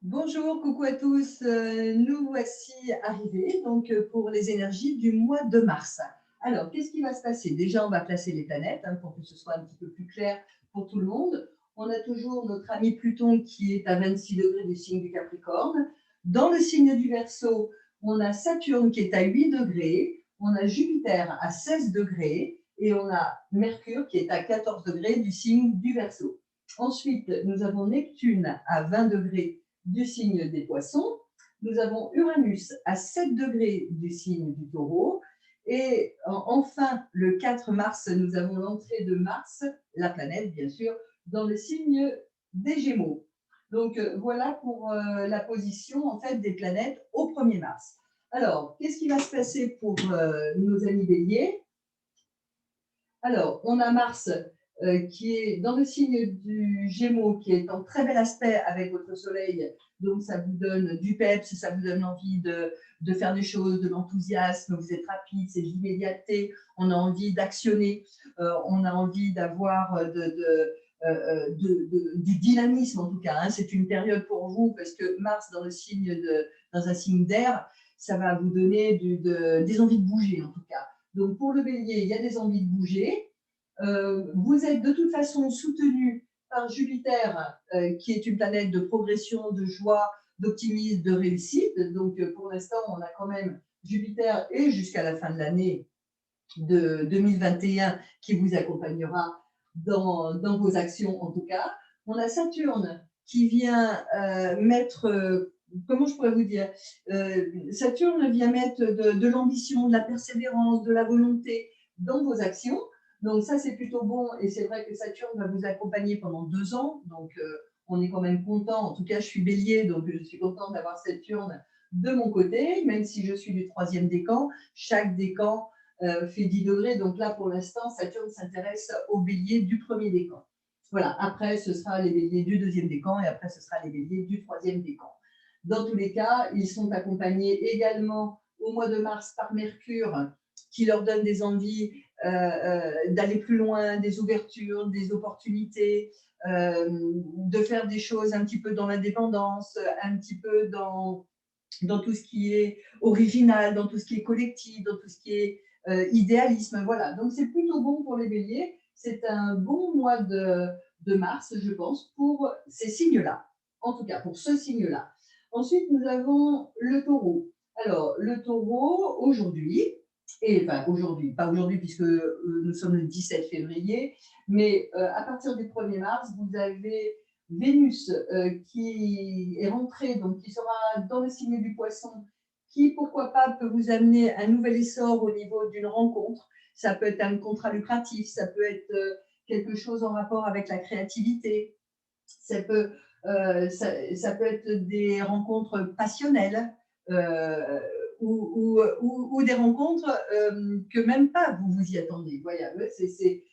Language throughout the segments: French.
Bonjour, coucou à tous. Nous voici arrivés pour les énergies du mois de mars. Alors, qu'est-ce qui va se passer? Déjà, on va placer les planètes pour que ce soit un petit peu plus clair pour tout le monde. On a toujours notre ami Pluton qui est à 26 degrés du signe du Capricorne. Dans le signe du Verseau, on a Saturne qui est à 8 degrés, on a Jupiter à 16 degrés et on a Mercure qui est à 14 degrés du signe du Verseau. Ensuite, nous avons Neptune à 20 degrés du signe des Poissons. Nous avons Uranus à 7 degrés du signe du Taureau. Et enfin, le 4 mars, nous avons l'entrée de Mars, la planète bien sûr, dans le signe des Gémeaux. Donc voilà pour la position en fait des planètes au 1er mars. Alors, qu'est-ce qui va se passer pour nos amis béliers? Alors, on a Mars qui est dans le signe du Gémeaux, qui est en très bel aspect avec votre Soleil. Donc, ça vous donne du peps, ça vous donne envie de faire des choses, de l'enthousiasme, vous êtes rapide, c'est de l'immédiateté, on a envie d'actionner, on a envie d'avoir du dynamisme en tout cas. Hein. C'est une période pour vous parce que Mars dans un signe d'air, ça va vous donner des envies de bouger en tout cas. Donc, pour le bélier, il y a des envies de bouger. Vous êtes de toute façon soutenu par Jupiter, qui est une planète de progression, de joie, d'optimisme, de réussite. Donc, pour l'instant, on a quand même Jupiter et jusqu'à la fin de l'année de 2021 qui vous accompagnera dans vos actions en tout cas. On a Saturne qui vient mettre, comment je pourrais vous dire, Saturne vient mettre de l'ambition, de la persévérance, de la volonté dans vos actions. Donc ça, c'est plutôt bon et c'est vrai que Saturne va vous accompagner pendant 2 ans. Donc on est quand même content. En tout cas, je suis bélier, donc je suis contente d'avoir Saturne de mon côté, même si je suis du 3e décan. Chaque décan fait 10 degrés. Donc là, pour l'instant, Saturne s'intéresse aux béliers du 1er décan. Voilà, après, ce sera les béliers du 2e décan et après, ce sera les béliers du 3e décan. Dans tous les cas, ils sont accompagnés également au mois de mars par Mercure qui leur donne des envies d'aller plus loin, des ouvertures, des opportunités, de faire des choses un petit peu dans l'indépendance, un petit peu dans tout ce qui est original, dans tout ce qui est collectif, dans tout ce qui est idéalisme. Voilà, donc c'est plutôt bon pour les béliers. C'est un bon mois de mars, je pense, pour ces signes-là. En tout cas, pour ce signe-là. Ensuite, nous avons le taureau. Alors, le taureau, aujourd'hui, et enfin aujourd'hui, pas aujourd'hui puisque nous sommes le 17 février, mais à partir du 1er mars, vous avez Vénus qui est rentrée, donc qui sera dans le signe du Poisson, qui, pourquoi pas, peut vous amener un nouvel essor au niveau d'une rencontre. Ça peut être un contrat lucratif, ça peut être quelque chose en rapport avec la créativité, ça peut, ça peut être des rencontres passionnelles ou des rencontres que même pas vous vous y attendez. Voilà, c'est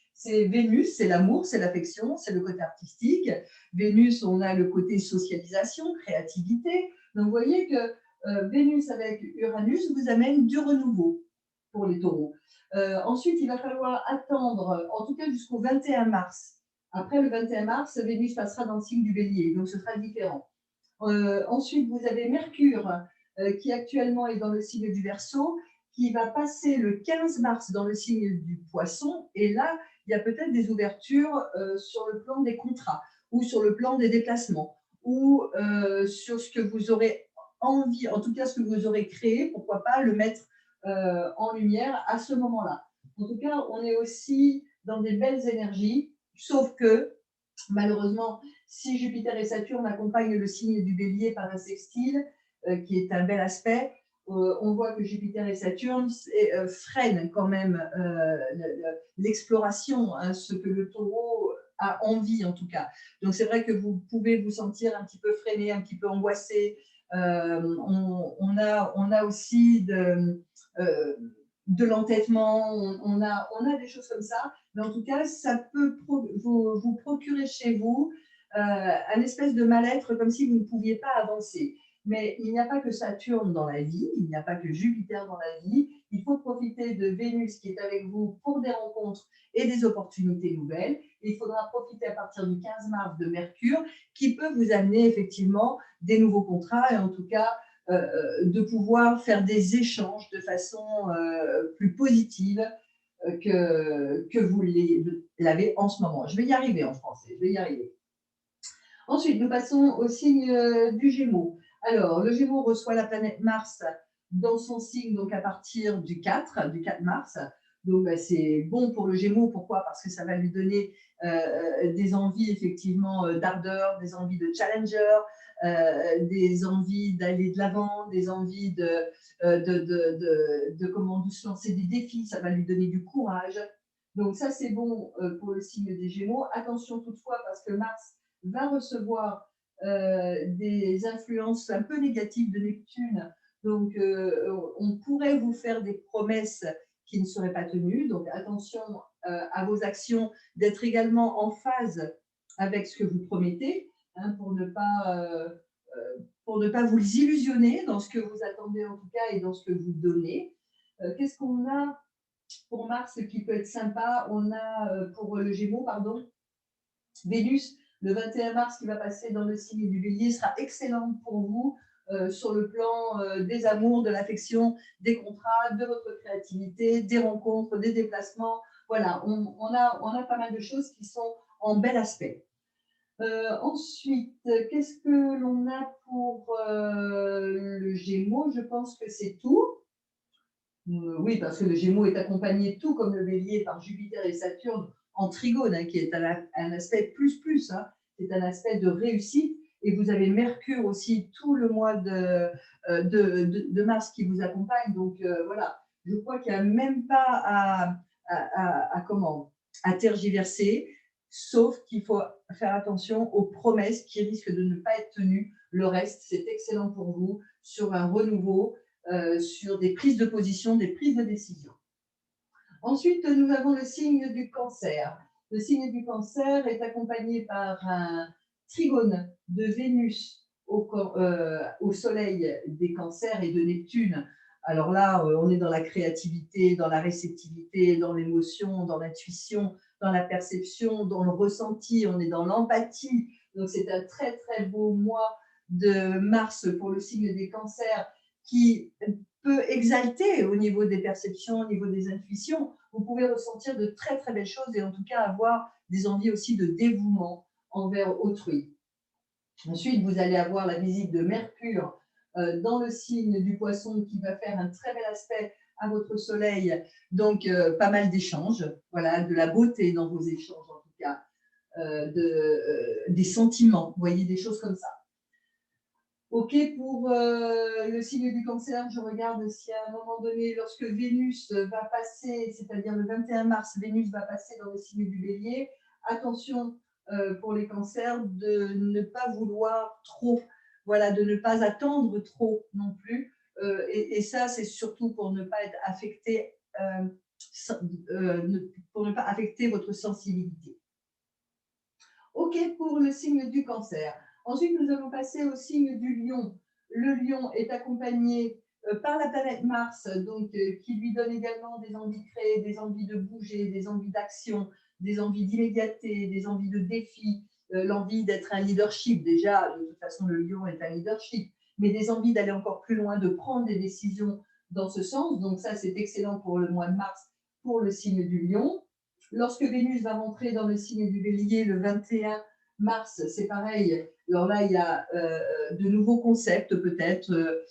Vénus, c'est l'amour, c'est l'affection, c'est le côté artistique. Vénus, on a le côté socialisation, créativité. Donc, vous voyez que Vénus avec Uranus vous amène du renouveau pour les taureaux. Ensuite, il va falloir attendre, en tout cas jusqu'au 21 mars. Après le 21 mars, Vénus passera dans le signe du bélier, donc ce sera différent. Ensuite, vous avez Mercure, qui actuellement est dans le signe du Verseau, qui va passer le 15 mars dans le signe du Poisson. Et là, il y a peut-être des ouvertures sur le plan des contrats ou sur le plan des déplacements ou sur ce que vous aurez envie, en tout cas ce que vous aurez créé, pourquoi pas le mettre en lumière à ce moment-là. En tout cas, on est aussi dans des belles énergies, sauf que malheureusement, si Jupiter et Saturne accompagnent le signe du bélier par un sextile, qui est un bel aspect, on voit que Jupiter et Saturne freinent quand même l'exploration, hein, ce que le taureau a envie en tout cas. Donc c'est vrai que vous pouvez vous sentir un petit peu freiné, un petit peu angoissé. On a aussi de l'entêtement, on a des choses comme ça, mais en tout cas, ça peut vous procurer chez vous un espèce de mal-être comme si vous ne pouviez pas avancer. Mais il n'y a pas que Saturne dans la vie, il n'y a pas que Jupiter dans la vie, Il faut profiter de Vénus qui est avec vous pour des rencontres et des opportunités nouvelles. Il faudra profiter à partir du 15 mars de Mercure qui peut vous amener effectivement des nouveaux contrats et en tout cas de pouvoir faire des échanges de façon plus positive que vous l'avez en ce moment. Je vais y arriver en français, je vais y arriver. Ensuite, nous passons au signe du Gémeaux. Alors, le Gémeaux reçoit la planète Mars dans son signe donc à partir du 4 mars. Donc, bah, c'est bon pour le Gémeaux. Pourquoi? Parce que ça va lui donner des envies effectivement d'ardeur, des envies de challenger, des envies d'aller de l'avant, des envies comment de se lancer des défis. Ça va lui donner du courage. Donc, ça, c'est bon pour le signe des Gémeaux. Attention toutefois, parce que Mars va recevoir des influences un peu négatives de Neptune. Donc, on pourrait vous faire des promesses qui ne seraient pas tenues. Donc, attention à vos actions, d'être également en phase avec ce que vous promettez, hein, pour ne pas vous illusionner dans ce que vous attendez en tout cas et dans ce que vous donnez. Qu'est-ce qu'on a pour Mars qui peut être sympa? On a pour le Gémeaux, pardon, Vénus, le 21 mars qui va passer dans le signe du Bélier sera excellente pour vous sur le plan des amours, de l'affection, des contrats, de votre créativité, des rencontres, des déplacements. Voilà, on a pas mal de choses qui sont en bel aspect. Ensuite, qu'est-ce que l'on a pour le Gémeaux? Je pense que c'est tout. Oui, parce que le Gémeaux est accompagné, tout comme le Bélier, par Jupiter et Saturne en trigone, hein, qui est un aspect plus, hein, c'est un aspect de réussite. Et vous avez Mercure aussi tout le mois de mars qui vous accompagne. Donc voilà, je crois qu'il n'y a même pas à tergiverser, sauf qu'il faut faire attention aux promesses qui risquent de ne pas être tenues. Le reste, c'est excellent pour vous sur un renouveau. Sur des prises de position, des prises de décision. Ensuite, nous avons le signe du Cancer. Le signe du Cancer est accompagné par un trigone de Vénus au Soleil des Cancers et de Neptune. Alors là, on est dans la créativité, dans la réceptivité, dans l'émotion, dans l'intuition, dans la perception, dans le ressenti, on est dans l'empathie. Donc c'est un très très beau mois de mars pour le signe des Cancers qui peut exalter au niveau des perceptions, au niveau des intuitions. Vous pouvez ressentir de très très belles choses et en tout cas avoir des envies aussi de dévouement envers autrui. Ensuite, vous allez avoir la visite de Mercure dans le signe du Poisson qui va faire un très bel aspect à votre soleil. Donc, pas mal d'échanges, voilà, de la beauté dans vos échanges en tout cas, des sentiments, vous voyez, des choses comme ça. Ok, pour le signe du Cancer, je regarde si à un moment donné, lorsque Vénus va passer, c'est-à-dire le 21 mars, Vénus va passer dans le signe du Bélier, attention pour les cancers de ne pas vouloir trop, voilà, de ne pas attendre trop non plus. Et ça, c'est surtout pour ne pas être affecté, pour ne pas affecter votre sensibilité. Ok, pour le signe du Cancer. Ensuite, nous allons passer au signe du Lion. Le Lion est accompagné par la planète Mars, donc qui lui donne également des envies de créer, des envies de bouger, des envies d'action, des envies d'immédiateté, des envies de défi, l'envie d'être un leadership. Déjà, de toute façon, le Lion est un leadership, mais des envies d'aller encore plus loin, de prendre des décisions dans ce sens. Donc ça, c'est excellent pour le mois de mars, pour le signe du Lion. Lorsque Vénus va rentrer dans le signe du Bélier le 21 mars, c'est pareil. Alors là, il y a de nouveaux concepts peut-être,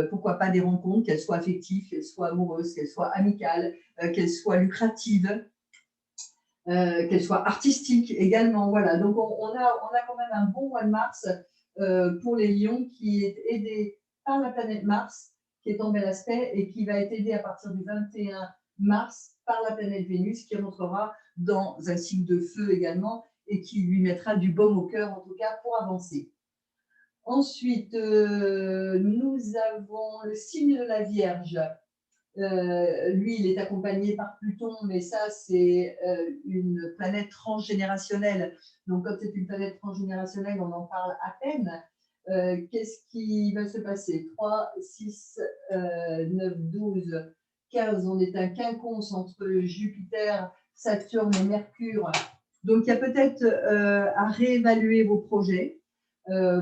pourquoi pas des rencontres, qu'elles soient affectives, qu'elles soient amoureuses, qu'elles soient amicales, qu'elles soient lucratives, qu'elles soient artistiques également. Voilà, donc on a quand même un bon mois de mars pour les lions qui est aidé par la planète Mars, qui est en bel aspect et qui va être aidé à partir du 21 mars par la planète Vénus, qui rentrera dans un signe de feu également et qui lui mettra du baume au cœur, en tout cas, pour avancer. Ensuite, nous avons le signe de la Vierge. Lui, il est accompagné par Pluton, mais ça, c'est une planète transgénérationnelle. Donc, quand c'est une planète transgénérationnelle, on en parle à peine. Qu'est-ce qui va se passer? 3, 6, 9, 12, 15, on est un quinconce entre Jupiter, Saturne et Mercure. Donc, il y a peut-être à réévaluer vos projets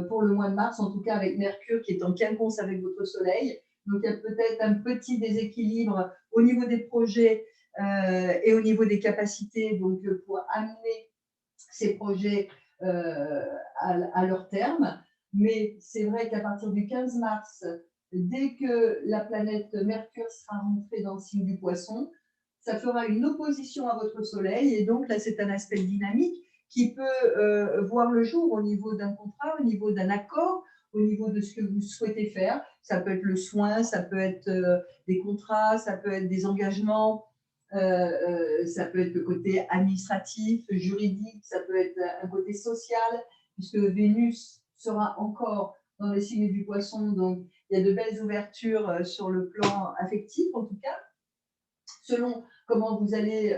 pour le mois de mars, en tout cas avec Mercure qui est en quinconce avec votre Soleil. Donc, il y a peut-être un petit déséquilibre au niveau des projets et au niveau des capacités, donc pour amener ces projets à leur terme. Mais c'est vrai qu'à partir du 15 mars, dès que la planète Mercure sera rentrée dans le signe du Poisson, ça fera une opposition à votre Soleil. Et donc là, c'est un aspect dynamique qui peut voir le jour au niveau d'un contrat, au niveau d'un accord, au niveau de ce que vous souhaitez faire. Ça peut être le soin, ça peut être des contrats, ça peut être des engagements, ça peut être le côté administratif, juridique, ça peut être un côté social, puisque Vénus sera encore dans le signe du Poisson, donc il y a de belles ouvertures sur le plan affectif, en tout cas, selon comment vous allez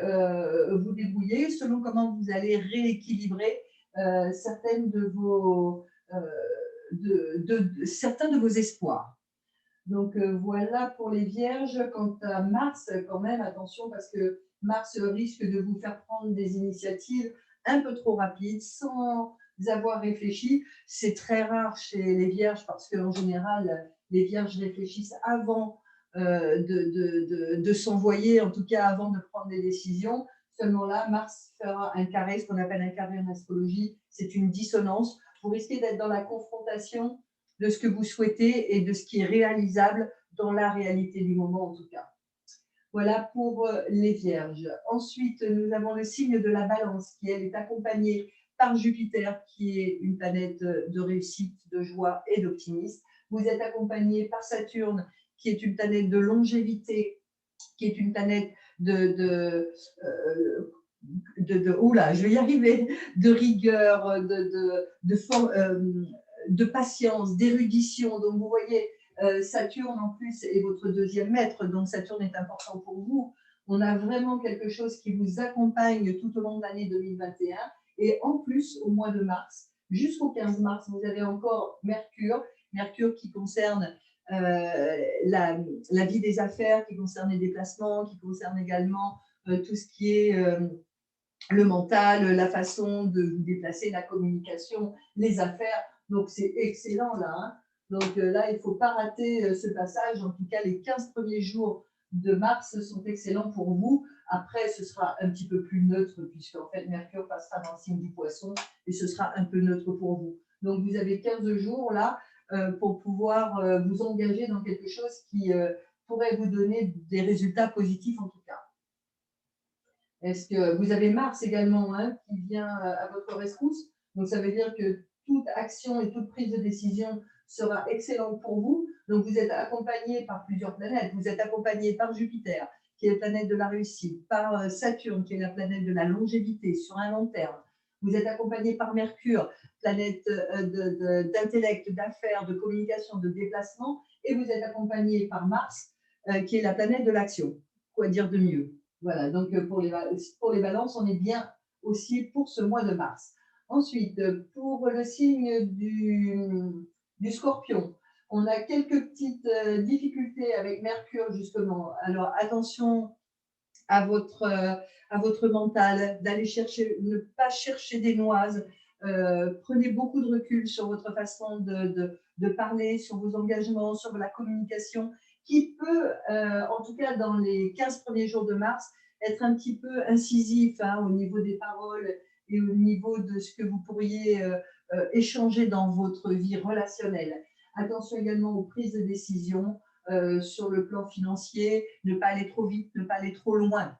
vous débrouiller, selon comment vous allez rééquilibrer certaines de vos, certains de vos espoirs. Donc voilà pour les Vierges. Quant à Mars, quand même, attention, parce que Mars risque de vous faire prendre des initiatives un peu trop rapides, sans avoir réfléchi. C'est très rare chez les Vierges, parce qu'en général, les Vierges réfléchissent avant de s'envoyer, en tout cas avant de prendre des décisions. Seulement là, Mars fera un carré, ce qu'on appelle un carré en astrologie. C'est une dissonance. Vous risquez d'être dans la confrontation de ce que vous souhaitez et de ce qui est réalisable dans la réalité du moment, en tout cas. Voilà pour les Vierges. Ensuite, nous avons le signe de la Balance qui, elle, est accompagnée par Jupiter, qui est une planète de réussite, de joie et d'optimisme. Vous êtes accompagné par Saturne, qui est une planète de longévité, qui est une planète oula, je vais y arriver, de rigueur, de patience, d'érudition. Donc, vous voyez, Saturne, en plus, est votre deuxième maître, donc Saturne est important pour vous. On a vraiment quelque chose qui vous accompagne tout au long de l'année 2021. Et en plus, au mois de mars, jusqu'au 15 mars, vous avez encore Mercure, Mercure qui concerne la vie des affaires, qui concerne les déplacements, qui concerne également tout ce qui est le mental, la façon de vous déplacer, la communication, les affaires. Donc, c'est excellent là. Hein. Donc là, il ne faut pas rater ce passage. En tout cas, les 15 premiers jours de mars sont excellents pour vous. Après, ce sera un petit peu plus neutre, puisqu'en fait, Mercure passera dans le signe du Poisson et ce sera un peu neutre pour vous. Donc, vous avez 15 jours là pour pouvoir vous engager dans quelque chose qui pourrait vous donner des résultats positifs en tout cas. Est-ce que vous avez Mars également hein, qui vient à votre rescousse? Donc, ça veut dire que toute action et toute prise de décision sera excellente pour vous. Donc, vous êtes accompagné par plusieurs planètes. Vous êtes accompagné par Jupiter, qui est la planète de la réussite, par Saturne, qui est la planète de la longévité sur un long terme. Vous êtes accompagné par Mercure, planète d'intellect, d'affaires, de communication, de déplacement. Et vous êtes accompagné par Mars, qui est la planète de l'action. Quoi dire de mieux? Voilà, donc pour les balances, on est bien aussi pour ce mois de mars. Ensuite, pour le signe du scorpion, on a quelques petites difficultés avec Mercure, justement. Alors, attention à votre mental, d'aller chercher, ne pas chercher des noises. Prenez beaucoup de recul sur votre façon de parler, sur vos engagements, sur la communication, qui peut, en tout cas dans les 15 premiers jours de mars, être un petit peu incisif hein, au niveau des paroles et au niveau de ce que vous pourriez échanger dans votre vie relationnelle. Attention également aux prises de décision sur le plan financier, ne pas aller trop vite, ne pas aller trop loin.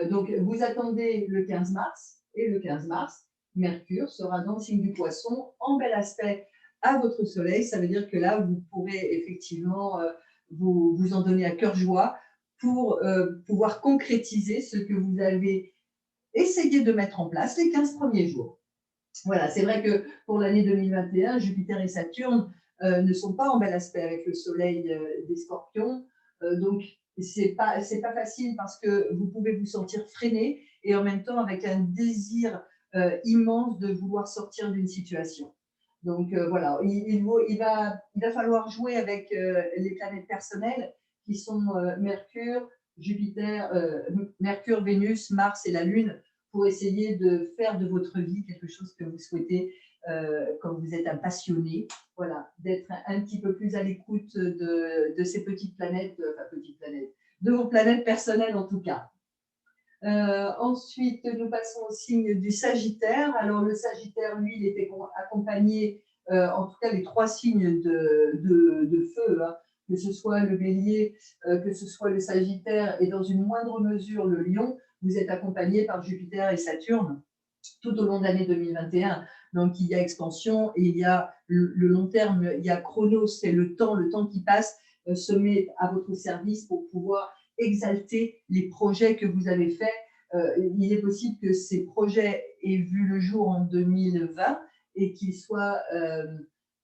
Donc, vous attendez le 15 mars, et le 15 mars, Mercure sera dans le signe du Poisson, en bel aspect à votre Soleil. Ça veut dire que là, vous pourrez effectivement vous en donner à cœur joie pour pouvoir concrétiser ce que vous avez essayé de mettre en place les 15 premiers jours. Voilà, c'est vrai que pour l'année 2021, Jupiter et Saturne ne sont pas en bel aspect avec le Soleil des Scorpions. Donc, c'est pas facile parce que vous pouvez vous sentir freiné et en même temps avec un désir immense de vouloir sortir d'une situation. Donc voilà, il va falloir jouer avec les planètes personnelles qui sont Mercure, Jupiter, Mercure, Vénus, Mars et la Lune, pour essayer de faire de votre vie quelque chose que vous souhaitez quand vous êtes un passionné. Voilà, d'être un petit peu plus à l'écoute de ces petites planètes, de vos planètes personnelles en tout cas. Ensuite, nous passons au signe du Sagittaire. Alors, le Sagittaire, lui, il était accompagné, en tout cas, les 3 signes de feu, hein, que ce soit le Bélier, que ce soit le Sagittaire et dans une moindre mesure le Lion. Vous êtes accompagné par Jupiter et Saturne tout au long de l'année 2021. Donc, il y a expansion et il y a le long terme, il y a chronos, c'est le temps qui passe, se met à votre service pour pouvoir exalter les projets que vous avez faits. Il est possible que ces projets aient vu le jour en 2020 et qu'ils soient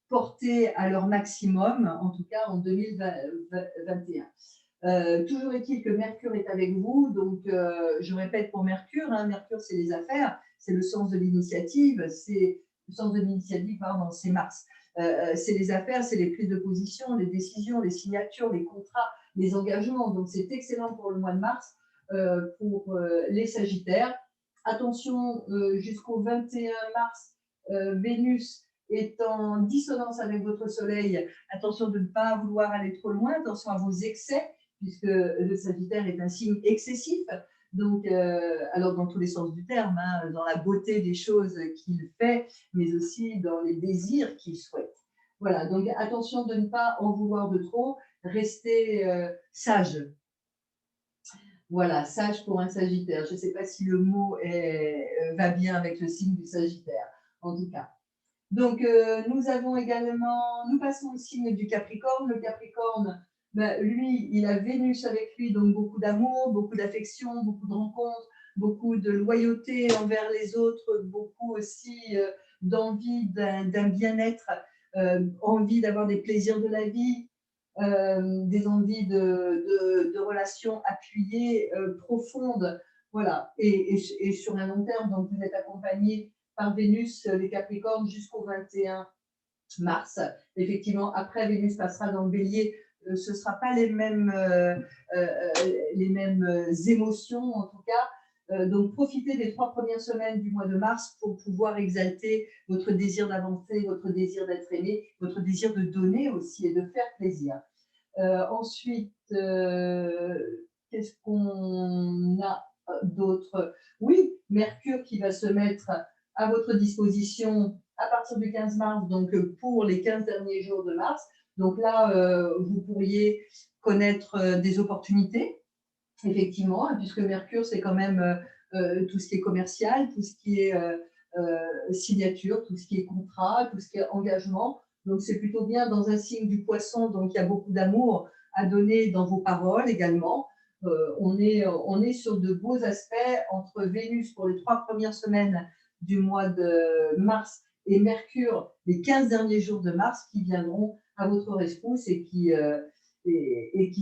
portés à leur maximum, en tout cas en 2021. Toujours est-il que Mercure est avec vous, donc je répète pour Mercure, hein, Mercure c'est les affaires, c'est le sens de l'initiative, c'est Mars. C'est les affaires, c'est les prises de position, les décisions, les signatures, les contrats, les engagements. Donc, c'est excellent pour le mois de mars pour les Sagittaires. Attention, jusqu'au 21 mars, Vénus est en dissonance avec votre Soleil. Attention de ne pas vouloir aller trop loin. Attention à vos excès, puisque le Sagittaire est un signe excessif. Donc, alors dans tous les sens du terme, hein, dans la beauté des choses qu'il fait, mais aussi dans les désirs qu'il souhaite. Voilà, donc attention de ne pas en vouloir de trop, restez sage. Voilà, sage pour un Sagittaire. Je ne sais pas si le mot va bien avec le signe du Sagittaire, en tout cas. Donc, nous passons au signe du Capricorne. Le Capricorne, lui, il a Vénus avec lui, donc beaucoup d'amour, beaucoup d'affection, beaucoup de rencontres, beaucoup de loyauté envers les autres, beaucoup aussi d'envie d'un bien-être, envie d'avoir des plaisirs de la vie, des envies de relations appuyées, profondes, voilà, et sur un long terme. Donc, vous êtes accompagné par Vénus, les Capricornes, jusqu'au 21 mars. Effectivement, après, Vénus passera dans le Bélier. Ce ne sera pas les mêmes émotions, en tout cas. Donc, profitez des 3 premières semaines du mois de mars pour pouvoir exalter votre désir d'avancer, votre désir d'être aimé, votre désir de donner aussi et de faire plaisir. Ensuite, qu'est-ce qu'on a d'autre? Oui, Mercure qui va se mettre à votre disposition à partir du 15 mars, donc pour les 15 derniers jours de mars. Donc là, vous pourriez connaître des opportunités, effectivement, puisque Mercure, c'est quand même tout ce qui est commercial, tout ce qui est signature, tout ce qui est contrat, tout ce qui est engagement. Donc, c'est plutôt bien dans un signe du Poisson, donc il y a beaucoup d'amour à donner dans vos paroles également. On est sur de beaux aspects entre Vénus pour les 3 premières semaines du mois de mars et Mercure les 15 derniers jours de mars qui viendront à votre rescousse et qui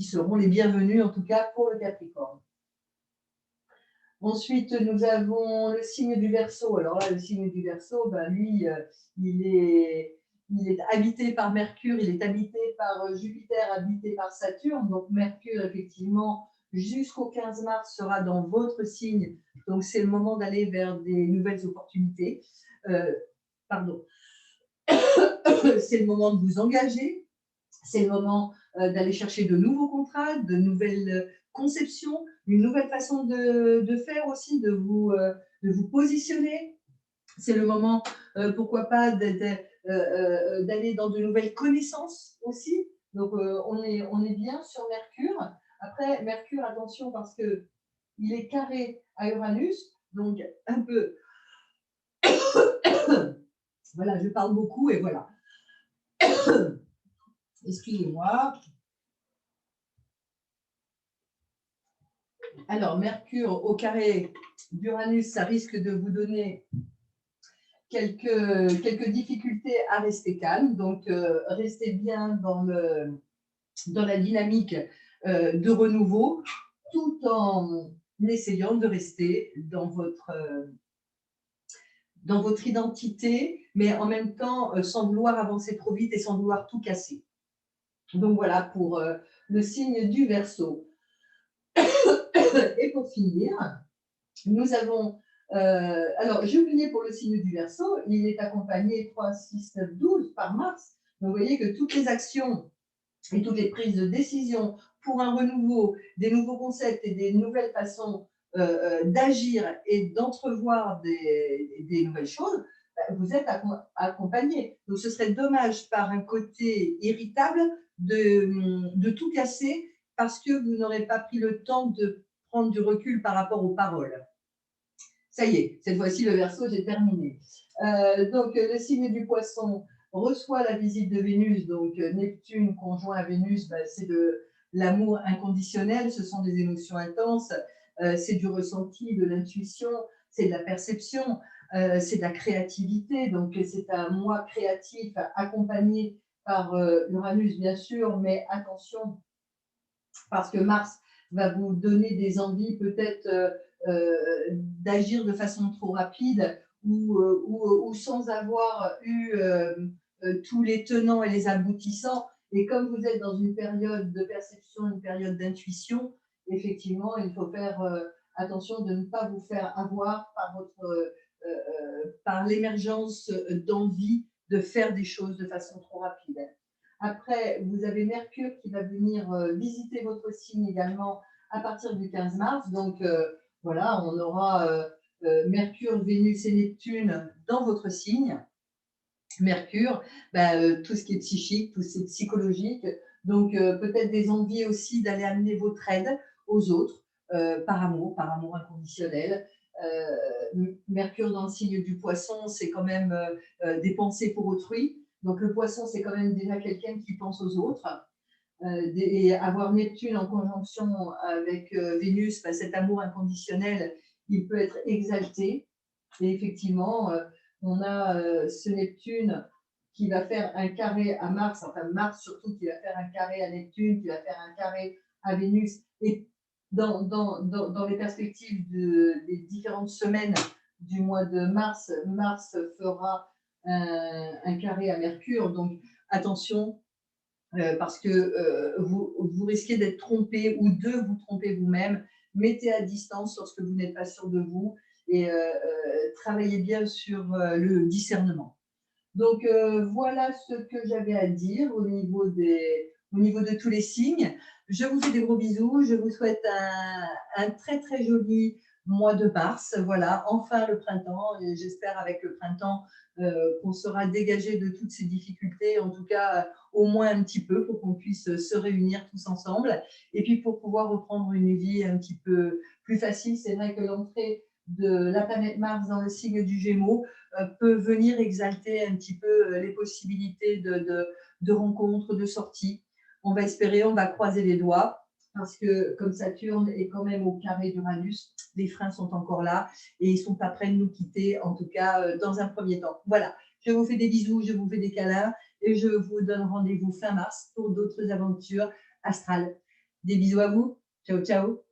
seront les bienvenus en tout cas pour le Capricorne. Ensuite, nous avons le signe du Verseau. Alors là, le signe du Verseau, lui, il est habité par Mercure, il est habité par Jupiter, habité par Saturne. Donc Mercure, effectivement, jusqu'au 15 mars, sera dans votre signe. Donc c'est le moment d'aller vers des nouvelles opportunités. C'est le moment de vous engager. C'est le moment d'aller chercher de nouveaux contrats, de nouvelles conceptions, une nouvelle façon de faire aussi, de vous positionner. C'est le moment, pourquoi pas, d'aller dans de nouvelles connaissances aussi. Donc, on est bien sur Mercure. Après, Mercure, attention, parce qu'il est carré à Uranus, donc un peu... Voilà, je parle beaucoup et voilà. Excusez-moi. Alors, Mercure au carré d'Uranus, ça risque de vous donner quelques difficultés à rester calme. Donc, restez bien dans la dynamique de renouveau, tout en essayant de rester dans votre identité, mais en même temps sans vouloir avancer trop vite et sans vouloir tout casser. Donc voilà pour le signe du Verseau. Et pour finir, nous avons, alors j'ai oublié pour le signe du Verseau, il est accompagné 3, 6, 9, 12 par Mars. Donc vous voyez que toutes les actions et toutes les prises de décision pour un renouveau, des nouveaux concepts et des nouvelles façons d'agir et d'entrevoir des nouvelles choses, vous êtes accompagné. Donc ce serait dommage par un côté irritable de tout casser parce que vous n'aurez pas pris le temps de prendre du recul par rapport aux paroles. Ça y est, cette fois-ci, le Verseau, j'ai terminé. Donc, le signe du Poisson reçoit la visite de Vénus. Donc, Neptune conjoint à Vénus, c'est de l'amour inconditionnel, ce sont des émotions intenses, c'est du ressenti, de l'intuition, c'est de la perception, c'est de la créativité. Donc, c'est un moi créatif accompagné par Uranus, bien sûr, mais attention, parce que Mars va vous donner des envies peut-être d'agir de façon trop rapide ou sans avoir eu tous les tenants et les aboutissants. Et comme vous êtes dans une période de perception, une période d'intuition, effectivement, il faut faire attention de ne pas vous faire avoir par l'émergence d'envie de faire des choses de façon trop rapide. Après, vous avez Mercure qui va venir visiter votre signe également à partir du 15 mars. Donc, voilà, on aura Mercure, Vénus et Neptune dans votre signe. Mercure, tout ce qui est psychique, tout ce qui est psychologique. Donc, peut-être des envies aussi d'aller amener votre aide aux autres par amour inconditionnel. Mercure dans le signe du Poisson, c'est quand même des pensées pour autrui. Donc, le Poisson, c'est quand même déjà quelqu'un qui pense aux autres. Et avoir Neptune en conjonction avec Vénus, cet amour inconditionnel, il peut être exalté. Et effectivement, on a ce Neptune qui va faire un carré à Mars, enfin Mars surtout qui va faire un carré à Neptune, qui va faire un carré à Vénus. Et dans les perspectives des différentes semaines du mois de mars, Mars fera un carré à Mercure. Donc attention, parce que vous risquez d'être trompé ou de vous tromper vous-même. Mettez à distance lorsque vous n'êtes pas sûr de vous et travaillez bien sur le discernement. Donc voilà ce que j'avais à dire au niveau de tous les signes. Je vous fais des gros bisous. Je vous souhaite un très très joli mois de mars. Voilà, enfin le printemps. Et j'espère avec le printemps qu'on sera dégagé de toutes ces difficultés, en tout cas au moins un petit peu, pour qu'on puisse se réunir tous ensemble. Et puis pour pouvoir reprendre une vie un petit peu plus facile. C'est vrai que l'entrée de la planète Mars dans le signe du Gémeaux peut venir exalter un petit peu les possibilités de rencontres, de sorties. On va espérer, on va croiser les doigts, parce que comme Saturne est quand même au carré d'Uranus, les freins sont encore là et ils ne sont pas prêts de nous quitter, en tout cas dans un premier temps. Voilà, je vous fais des bisous, je vous fais des câlins et je vous donne rendez-vous fin mars pour d'autres aventures astrales. Des bisous à vous, ciao ciao.